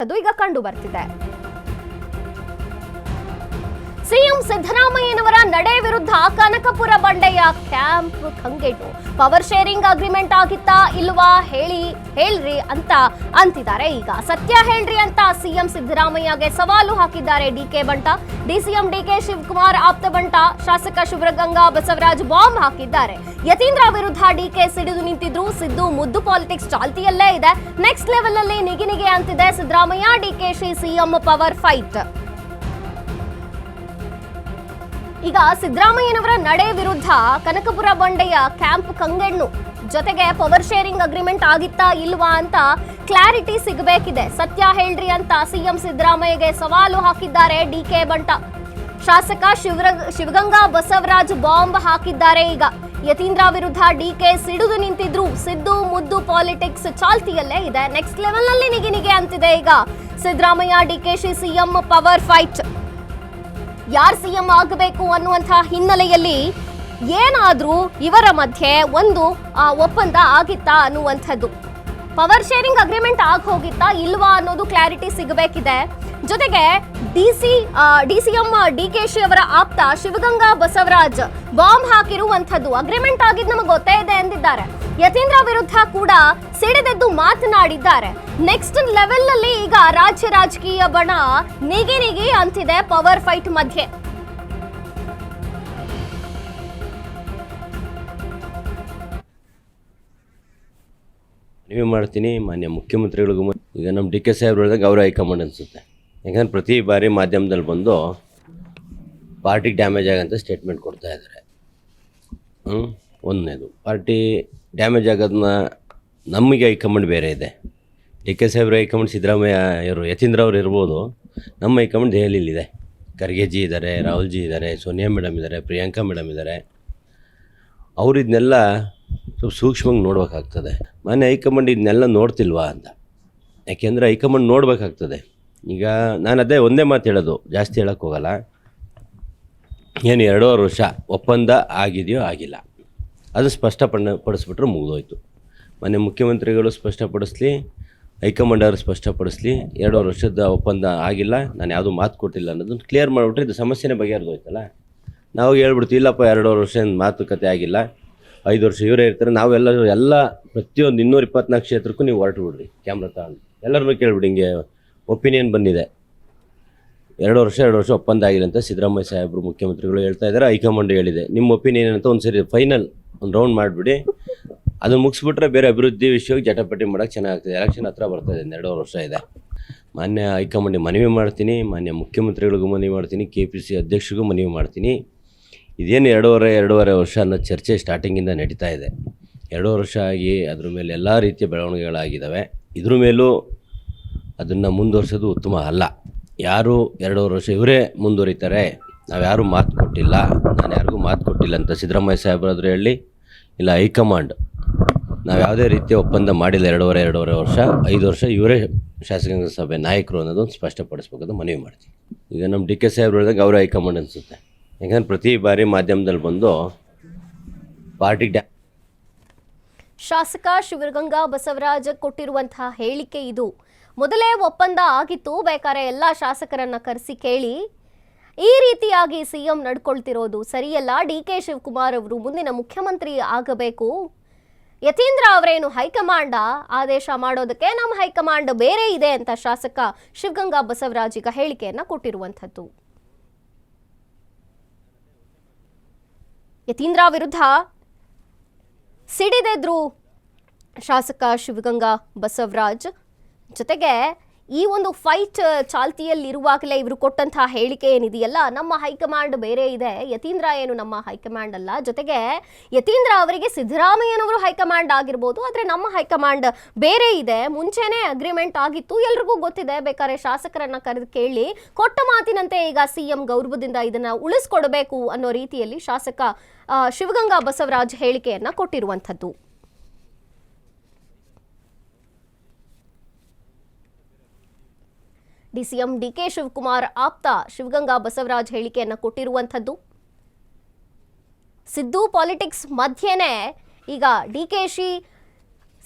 ಅದು ಈಗ ಕಂಡು ಬರ್ತಿದೆ. ಸಿಎಂ ಸಿದ್ದರಾಮಯ್ಯನವರ ನಡೆ ವಿರುದ್ಧ ಕನಕಪುರ ಬಂಡೆಯ ಕ್ಯಾಂಪ್ ಕಂಗೆಟ್ಟು. ಪವರ್ ಶೇರಿಂಗ್ ಅಗ್ರಿಮೆಂಟ್ ಆಗಿತ್ತಾ ಇಲ್ವಾ ಹೇಳ್ರಿ ಅಂತ ಅಂತಿದ್ದಾರೆ. ಈಗ ಸತ್ಯ ಹೇಳ್ರಿ ಅಂತ ಸಿಎಂ ಸಿದ್ದರಾಮಯ್ಯಗೆ ಸವಾಲು ಹಾಕಿದ್ದಾರೆ ಡಿಕೆ ಬಂಟ. ಡಿಸಿಎಂ ಡಿಕೆ ಶಿವಕುಮಾರ್ ಆಪ್ತ ಬಂಟ ಶಾಸಕ ಶಿವಗಂಗಾ ಬಸವರಾಜ್ ಬಾಂಬ್ ಹಾಕಿದ್ದಾರೆ. ಯತೀಂದ್ರ ವಿರುದ್ಧ ಡಿಕೆ ಸಿಡಿದು ನಿಂತಿದ್ರು. ಸಿದ್ದು ಮುದ್ದು ಪಾಲಿಟಿಕ್ಸ್ ಚಾಲ್ತಿಯಲ್ಲೇ ಇದೆ. ನೆಕ್ಸ್ಟ್ ಲೆವೆಲ್ ಅಲ್ಲಿ ನಿಗಿನಿಗೆ ಅಂತಿದೆ Siddaramaiah DKShi CM power fight. ಈಗ ಸಿದ್ದರಾಮಯ್ಯನವರ ನಡೆ ವಿರುದ್ಧ ಕನಕಪುರ ಬಂಡೆಯ ಕ್ಯಾಂಪ್ ಕಂಗೆಣ್ಣು. ಜೊತೆಗೆ ಪವರ್ ಶೇರಿಂಗ್ ಅಗ್ರಿಮೆಂಟ್ ಆಗಿತ್ತಾ ಇಲ್ವಾ ಅಂತ ಕ್ಲಾರಿಟಿ ಸಿಗಬೇಕಿದೆ. ಸತ್ಯ ಹೇಳ್ರಿ ಅಂತ ಸಿಎಂ ಸಿದ್ದರಾಮಯ್ಯಗೆ ಸವಾಲು ಹಾಕಿದ್ದಾರೆ ಡಿಕೆ ಬಂಟ. ಶಾಸಕ ಶಿವಗಂಗಾ ಬಸವರಾಜ್ ಬಾಂಬ್ ಹಾಕಿದ್ದಾರೆ. ಈಗ ಯತೀಂದ್ರ ವಿರುದ್ಧ ಡಿಕೆ ಸಿಡಿದು ನಿಂತಿದ್ರು. ಸಿದ್ದು ಮುದ್ದು ಪಾಲಿಟಿಕ್ಸ್ ಚಾಲ್ತಿಯಲ್ಲೇ ಇದೆ. ನೆಕ್ಸ್ಟ್ ಲೆವೆಲ್ ನಲ್ಲಿ ನಿಗಿನಿಗೆ ಅಂತಿದೆ ಈಗ Siddaramaiah DKShi CM power fight. ಯಾರು ಸಿಎಂ ಆಗಬೇಕು ಅನ್ನುವಂಥ ಹಿನ್ನೆಲೆಯಲ್ಲಿ ಏನಾದ್ರೂ ಇವರ ಮಧ್ಯೆ ಒಂದು ಒಪ್ಪಂದ ಆಗಿತ್ತಾ ಅನ್ನುವಂಥದ್ದು, ಪವರ್ ಶೇರಿಂಗ್ ಅಗ್ರಿಮೆಂಟ್ ಆಗಿ ಹೋಗಿತ್ತಾ ಇಲ್ವಾ ಅನ್ನೋದು ಕ್ಲಾರಿಟಿ ಸಿಗಬೇಕಿದೆ. ಜೊತೆಗೆ ಡಿಸಿಎಂ ಡಿಕೆಶಿ ಅವರ ಆಪ್ತ ಶಿವಗಂಗಾ ಬಸವರಾಜ್ ಬಾಂಬ್ ಹಾಕಿರುವಂಥದ್ದು ಅಗ್ರಿಮೆಂಟ್ ಆಗಿದ್ದು ನಮಗೆ ಗೊತ್ತೇ ಇದೆ ಎಂದಿದ್ದಾರೆ. ಯತೀಂದ್ರ ವಿರುದ್ಧ ಕೂಡ ಸಿಡಿದೆದ್ದು ಮಾತನಾಡಿದ್ದಾರೆ. ನೆಕ್ಸ್ಟ್ ಲೆವೆಲ್ ಅಲ್ಲಿ ಈಗ ರಾಜ್ಯ ರಾಜಕೀಯ ಬಣ ನಿಗಿ ಅಂತಿದೆ ಪವರ್ ಫೈಟ್ ಮಧ್ಯೆ. ನೀವೇ ಮಾಡ್ತೀನಿ ಮಾನ್ಯ ಮುಖ್ಯಮಂತ್ರಿಗಳಿಗೂ ಈಗ ನಮ್ಮ ಡಿ ಕೆ ಸಾಹೇಬ್ರು ಹೇಳಿದಾಗ ಅವರ ಹೈಕಮಾಂಡ್ ಅನಿಸುತ್ತೆ. ಯಾಕಂದ್ರೆ ಪ್ರತಿ ಬಾರಿ ಮಾಧ್ಯಮದಲ್ಲಿ ಬಂದು ಪಾರ್ಟಿಗೆ ಡ್ಯಾಮೇಜ್ ಆಗಂತ ಸ್ಟೇಟ್ಮೆಂಟ್ ಕೊಡ್ತಾ ಇದ್ದಾರೆ. ಒಂದನೇದು ಪಾರ್ಟಿ ಡ್ಯಾಮೇಜ್ ಆಗೋದನ್ನ ನಮಗೆ ಹೈಕಮಾಂಡ್ ಬೇರೆ ಇದೆ. ಡಿ ಕೆ ಸಾಹೇಬ್ರ ಹೈಕಮಾಂಡ್ ಸಿದ್ದರಾಮಯ್ಯ ಇವರು ಯತೀಂದ್ರ ಅವ್ರು ಇರ್ಬೋದು. ನಮ್ಮ ಹೈಕಮಾಂಡ್ ದೆಹಲಿಲಿದೆ. ಖರ್ಗೆ ಜಿ ಇದ್ದಾರೆ, ರಾಹುಲ್ ಜಿ ಇದ್ದಾರೆ, ಸೋನಿಯಾ ಮೇಡಮ್ ಇದ್ದಾರೆ, ಪ್ರಿಯಾಂಕಾ ಮೇಡಮ್ ಇದ್ದಾರೆ. ಅವರು ಇದನ್ನೆಲ್ಲ ಸ್ವಲ್ಪ ಸೂಕ್ಷ್ಮವಾಗಿ ನೋಡ್ಬೇಕಾಗ್ತದೆ. ಮಾನ್ಯ ಹೈಕಮಾಂಡ್ ಇದನ್ನೆಲ್ಲ ನೋಡ್ತಿಲ್ವಾ ಅಂತ. ಯಾಕೆಂದರೆ ಹೈಕಮಾಂಡ್ ನೋಡಬೇಕಾಗ್ತದೆ. ಈಗ ನಾನು ಅದೇ ಒಂದೇ ಮಾತು ಹೇಳೋದು, ಜಾಸ್ತಿ ಹೇಳೋಕ್ಕೆ ಹೋಗಲ್ಲ. ಏನು 2.5 ವರ್ಷ ಒಪ್ಪಂದ ಆಗಿದೆಯೋ ಆಗಿಲ್ಲ, ಅದು ಸ್ಪಷ್ಟಪಡಿಸ್ಬಿಟ್ರೆ ಮುಗಿದೋಯ್ತು. ಮಾನ್ಯ ಮುಖ್ಯಮಂತ್ರಿಗಳು ಸ್ಪಷ್ಟಪಡಿಸ್ಲಿ, ಹೈಕಮಾಂಡ್ ಅವರು ಸ್ಪಷ್ಟಪಡಿಸ್ಲಿ. 2.5 ವರ್ಷದ ಒಪ್ಪಂದ ಆಗಿಲ್ಲ, ನಾನು ಯಾವುದೂ ಮಾತು ಕೊಟ್ಟಿಲ್ಲ ಅನ್ನೋದನ್ನು ಕ್ಲಿಯರ್ ಮಾಡಿಬಿಟ್ರೆ ಇದು ಸಮಸ್ಯೆನೇ ಬಗೆಹರಿದೋಯ್ತಲ್ಲ. ನಾವು ಹೇಳ್ಬಿಡ್ತೀವಿ ಇಲ್ಲಪ್ಪ 2.5 ವರ್ಷ ಮಾತುಕತೆ ಆಗಿಲ್ಲ, 5 ವರ್ಷ ಇವರೇ ಇರ್ತಾರೆ. ನಾವೆಲ್ಲ ಪ್ರತಿಯೊಂದು 224 ಕ್ಷೇತ್ರಕ್ಕೂ ನೀವು ಹೊರಟು ಬಿಡ್ರಿ ಕ್ಯಾಮ್ರಾ ತಗೊಂಡು ಎಲ್ಲರನ್ನೂ ಕೇಳ್ಬಿಡಿ. ಹಿಂಗೆ ಒಪಿನಿಯನ್ ಬಂದಿದೆ, 2 ವರ್ಷ ಒಪ್ಪಂದ ಆಗಿಲ್ಲ ಅಂತ ಸಿದ್ದರಾಮಯ್ಯ ಸಾಹೇಬರು ಮುಖ್ಯಮಂತ್ರಿಗಳು ಹೇಳ್ತಾ ಇದ್ದಾರೆ. ಹೈಕಮಾಂಡ್ ಹೇಳಿದೆ. ನಿಮ್ಮ ಒಪಿನಿಯನ್ ಅಂತ ಒಂದು ಸರಿ ಫೈನಲ್ ಒಂದು ರೌಂಡ್ ಮಾಡಿಬಿಡಿ. ಅದನ್ನು ಮುಗಿಸ್ಬಿಟ್ರೆ ಬೇರೆ ಅಭಿವೃದ್ಧಿ ವಿಷಯಕ್ಕೆ ಜಟಪಟಿ ಮಾಡೋಕ್ಕೆ ಚೆನ್ನಾಗ್ತದೆ. ಎಲೆಕ್ಷನ್ ಹತ್ರ ಬರ್ತಾಯಿದೆ, 2.5 ವರ್ಷ ಇದೆ. ಮಾನ್ಯ ಹೈಕಮಾಂಡಿಗೆ ಮನವಿ ಮಾಡ್ತೀನಿ, ಮಾನ್ಯ ಮುಖ್ಯಮಂತ್ರಿಗಳಿಗೂ ಮನವಿ ಮಾಡ್ತೀನಿ, KPC ಅಧ್ಯಕ್ಷರಿಗೂ ಮನವಿ ಮಾಡ್ತೀನಿ. ಇದೇನು 2.5 ವರ್ಷ ಅನ್ನೋ ಚರ್ಚೆ ಸ್ಟಾರ್ಟಿಂಗಿಂದ ನಡೀತಾ ಇದೆ. 2 ವರ್ಷ ಆಗಿ ಅದ್ರ ಮೇಲೆ ಎಲ್ಲ ರೀತಿಯ ಬೆಳವಣಿಗೆಗಳಾಗಿದ್ದಾವೆ. ಇದ್ರ ಮೇಲೂ ಅದನ್ನು ಮುಂದುವರ್ಸೋದು ಉತ್ತಮ ಅಲ್ಲ. ಯಾರು 2.5 ವರ್ಷ ಇವರೇ ಮುಂದುವರಿತಾರೆ, ನಾವು ಯಾರೂ ಮಾತು ಕೊಟ್ಟಿಲ್ಲ, ನಾನು ಯಾರಿಗೂ ಮಾತು ಕೊಟ್ಟಿಲ್ಲ ಅಂತ ಸಿದ್ದರಾಮಯ್ಯ ಸಾಹೇಬರಾದರೂ ಹೇಳಿ, ಇಲ್ಲ ಹೈಕಮಾಂಡ್ ನಾವು ಯಾವುದೇ ರೀತಿಯ ಒಪ್ಪಂದ ಮಾಡಿಲ್ಲ 2.5 ವರ್ಷ, 5 ವರ್ಷ ಇವರೇ ಶಾಸಕಾಂಗ ಸಭೆ ನಾಯಕರು ಅನ್ನೋದೊಂದು ಸ್ಪಷ್ಟಪಡಿಸ್ಬೇಕಂತ ಮನವಿ ಮಾಡ್ತೀನಿ. ಈಗ ನಮ್ಮ ಡಿ ಕೆ ಸಾಹೇಬ್ರು ಹೇಳಿದಾಗ ಅವರ ಹೈಕಮಾಂಡ್ ಅನಿಸುತ್ತೆ. ಯಾಕಂದ್ರೆ ಪ್ರತಿ ಬಾರಿ ಮಾಧ್ಯಮದಲ್ಲಿ ಬಂದು ಪಾರ್ಟಿಗೆ ಶಾಸಕ ಶಿವಗಂಗಾ ಬಸವರಾಜ್ ಕೊಟ್ಟಿರುವಂತಹ ಹೇಳಿಕೆ ಇದು. ಮೊದಲೇ ಒಪ್ಪಂದ ಆಗಿತ್ತು, ಬೇಕಾದ್ರೆ ಎಲ್ಲ ಶಾಸಕರನ್ನ ಕರೆಸಿ ಕೇಳಿ. ಈ ರೀತಿಯಾಗಿ ಸಿಎಂ ನಡ್ಕೊಳ್ತಿರೋದು ಸರಿಯಲ್ಲ. ಡಿಕೆ ಶಿವಕುಮಾರ್ ಅವರು ಮುಂದಿನ ಮುಖ್ಯಮಂತ್ರಿ ಆಗಬೇಕು. ಯತೀಂದ್ರ ಅವರೇನು ಹೈಕಮಾಂಡ ಆದೇಶ ಮಾಡೋದಕ್ಕೆ, ನಮ್ಮ ಹೈಕಮಾಂಡ್ ಬೇರೆ ಇದೆ ಅಂತ ಶಾಸಕ ಶಿವಗಂಗಾ ಬಸವರಾಜ್ ಈಗ ಹೇಳಿಕೆಯನ್ನ ಕೊಟ್ಟಿರುವಂಥದ್ದು. ಯತೀಂದ್ರ ವಿರುದ್ಧ ಸಿಡಿದೆದ್ರು ಶಾಸಕ ಶಿವಗಂಗಾ ಬಸವರಾಜ್. ಜೊತೆಗೆ ಈ ಒಂದು ಫೈಟ್ ಚಾಲ್ತಿಯಲ್ಲಿರುವಾಗಲೇ ಇವರು ಕೊಟ್ಟಂತಹ ಹೇಳಿಕೆ ಏನಿದೆಯಲ್ಲ, ನಮ್ಮ ಹೈಕಮಾಂಡ್ ಬೇರೆ ಇದೆ, ಯತೀಂದ್ರ ಏನು ನಮ್ಮ ಹೈಕಮಾಂಡ್ ಅಲ್ಲ. ಜೊತೆಗೆ ಯತೀಂದ್ರ ಅವರಿಗೆ ಸಿದ್ದರಾಮಯ್ಯನವರು ಹೈಕಮಾಂಡ್ ಆಗಿರ್ಬೋದು, ಆದರೆ ನಮ್ಮ ಹೈಕಮಾಂಡ್ ಬೇರೆ ಇದೆ, ಮುಂಚೆನೇ ಅಗ್ರಿಮೆಂಟ್ ಆಗಿತ್ತು, ಎಲ್ರಿಗೂ ಗೊತ್ತಿದೆ, ಬೇಕಾದ್ರೆ ಶಾಸಕರನ್ನ ಕರೆದು ಕೇಳಿ. ಕೊಟ್ಟ ಮಾತಿನಂತೆ ಈಗ ಸಿಎಂ ಗೌರವದಿಂದ ಇದನ್ನ ಉಳಿಸ್ಕೊಡ್ಬೇಕು ಅನ್ನೋ ರೀತಿಯಲ್ಲಿ ಶಾಸಕ ಶಿವಗಂಗಾ ಬಸವರಾಜ್ ಹೇಳಿಕೆಯನ್ನ ಕೊಟ್ಟಿರುವಂಥದ್ದು. ಡಿಸಿಎಂ ಡಿಕೆ ಶಿವಕುಮಾರ್ ಆಪ್ತ ಶಿವಗಂಗಾ ಬಸವರಾಜ್ ಹೇಳಿಕೆಯನ್ನು ಕೊಟ್ಟಿರುವಂಥದ್ದು. ಸಿದ್ದು ಪಾಲಿಟಿಕ್ಸ್ ಮಧ್ಯೆನೇ ಈಗ ಡಿಕೆಶಿ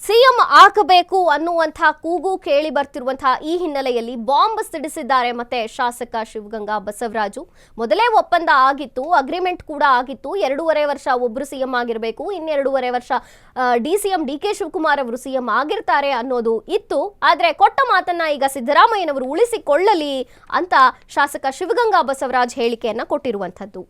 ಸಿಎಂ ಆಗಬೇಕು ಅನ್ನುವಂತಹ ಕೂಗು ಕೇಳಿ ಬರ್ತಿರುವಂತಹ ಈ ಹಿನ್ನೆಲೆಯಲ್ಲಿ ಬಾಂಬ್ ಸಿಡಿಸಿದ್ದಾರೆ ಮತ್ತೆ ಶಾಸಕ ಶಿವಗಂಗಾ ಬಸವರಾಜು. ಮೊದಲೇ ಒಪ್ಪಂದ ಆಗಿತ್ತು, ಅಗ್ರಿಮೆಂಟ್ ಕೂಡ ಆಗಿತ್ತು. 2.5 ವರ್ಷ ಒಬ್ರು ಸಿಎಂ ಆಗಿರಬೇಕು, 2.5 ವರ್ಷ ಡಿಸಿಎಂ ಡಿ ಕೆ ಶಿವಕುಮಾರ್ ಅವರು ಸಿಎಂ ಆಗಿರ್ತಾರೆ ಅನ್ನೋದು ಇತ್ತು. ಆದ್ರೆ ಕೊಟ್ಟ ಮಾತನ್ನ ಈಗ ಸಿದ್ದರಾಮಯ್ಯನವರು ಉಳಿಸಿಕೊಳ್ಳಲಿ ಅಂತ ಶಾಸಕ ಶಿವಗಂಗಾ ಬಸವರಾಜ್ ಹೇಳಿಕೆಯನ್ನ ಕೊಟ್ಟಿರುವಂತದ್ದು.